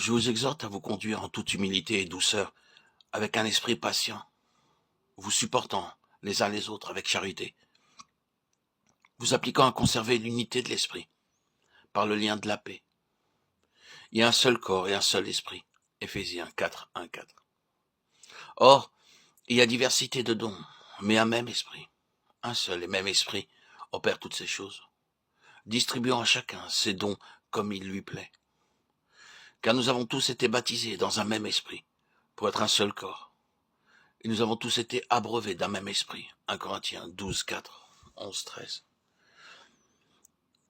Je vous exhorte à vous conduire en toute humilité et douceur, avec un esprit patient, vous supportant les uns les autres avec charité, vous appliquant à conserver l'unité de l'esprit, par le lien de la paix. Il y a un seul corps et un seul esprit. Éphésiens 4, 1, 4. Or, il y a diversité de dons, mais un même esprit. Un seul et même esprit opère toutes ces choses, distribuant à chacun ses dons comme il lui plaît. Car nous avons tous été baptisés dans un même esprit, pour être un seul corps. Et nous avons tous été abreuvés d'un même esprit. 1 Corinthiens 12, 4, 11, 13.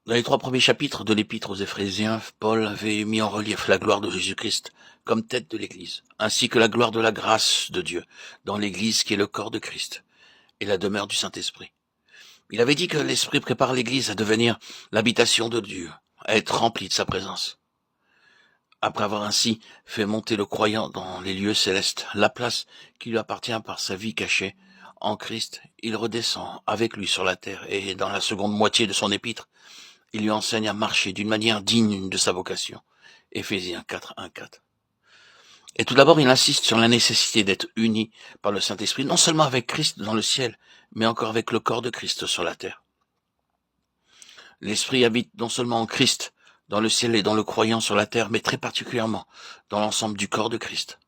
Dans les 3 premiers chapitres de l'épître aux Éphésiens, Paul avait mis en relief la gloire de Jésus-Christ comme tête de l'Église, ainsi que la gloire de la grâce de Dieu dans l'Église qui est le corps de Christ et la demeure du Saint-Esprit. Il avait dit que l'Esprit prépare l'Église à devenir l'habitation de Dieu, à être remplie de sa présence. Après avoir ainsi fait monter le croyant dans les lieux célestes, la place qui lui appartient par sa vie cachée en Christ, il redescend avec lui sur la terre et dans la seconde moitié de son épître, il lui enseigne à marcher d'une manière digne de sa vocation. Éphésiens 4, 1, 4. Et tout d'abord, il insiste sur la nécessité d'être uni par le Saint-Esprit, non seulement avec Christ dans le ciel, mais encore avec le corps de Christ sur la terre. L'Esprit habite non seulement en Christ, dans le ciel et dans le croyant sur la terre, mais très particulièrement dans l'ensemble du corps de Christ.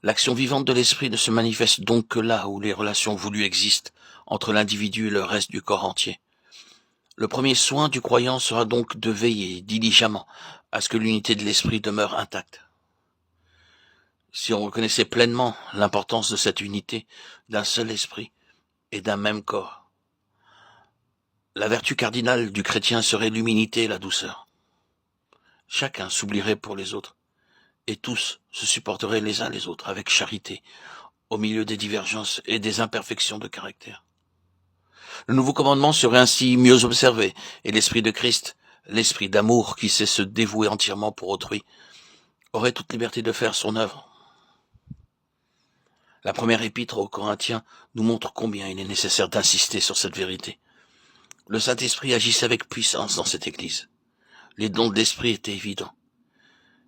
L'action vivante de l'Esprit ne se manifeste donc que là où les relations voulues existent entre l'individu et le reste du corps entier. Le premier soin du croyant sera donc de veiller diligemment à ce que l'unité de l'Esprit demeure intacte. Si on reconnaissait pleinement l'importance de cette unité, d'un seul esprit et d'un même corps, la vertu cardinale du chrétien serait l'humilité et la douceur. Chacun s'oublierait pour les autres, et tous se supporteraient les uns les autres avec charité, au milieu des divergences et des imperfections de caractère. Le nouveau commandement serait ainsi mieux observé, et l'esprit de Christ, l'esprit d'amour qui sait se dévouer entièrement pour autrui, aurait toute liberté de faire son œuvre. La première épître aux Corinthiens nous montre combien il est nécessaire d'insister sur cette vérité. Le Saint-Esprit agissait avec puissance dans cette Église. Les dons de l'Esprit étaient évidents,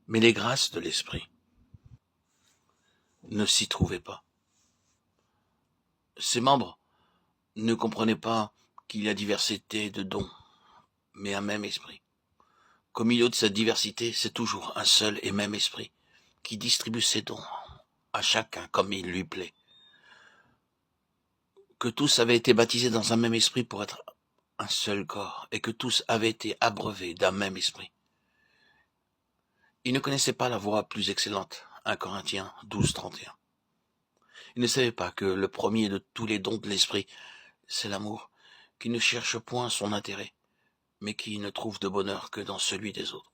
mais les grâces de l'Esprit ne s'y trouvaient pas. Ses membres ne comprenaient pas qu'il y a diversité de dons, mais un même esprit. Qu'au milieu de cette diversité, c'est toujours un seul et même esprit qui distribue ses dons à chacun comme il lui plaît. Que tous avaient été baptisés dans un même esprit pour être un seul corps, et que tous avaient été abreuvés d'un même esprit. Ils ne connaissaient pas la voie plus excellente, 1 Corinthiens 12, 31. Ils ne savaient pas que le premier de tous les dons de l'esprit, c'est l'amour, qui ne cherche point son intérêt, mais qui ne trouve de bonheur que dans celui des autres.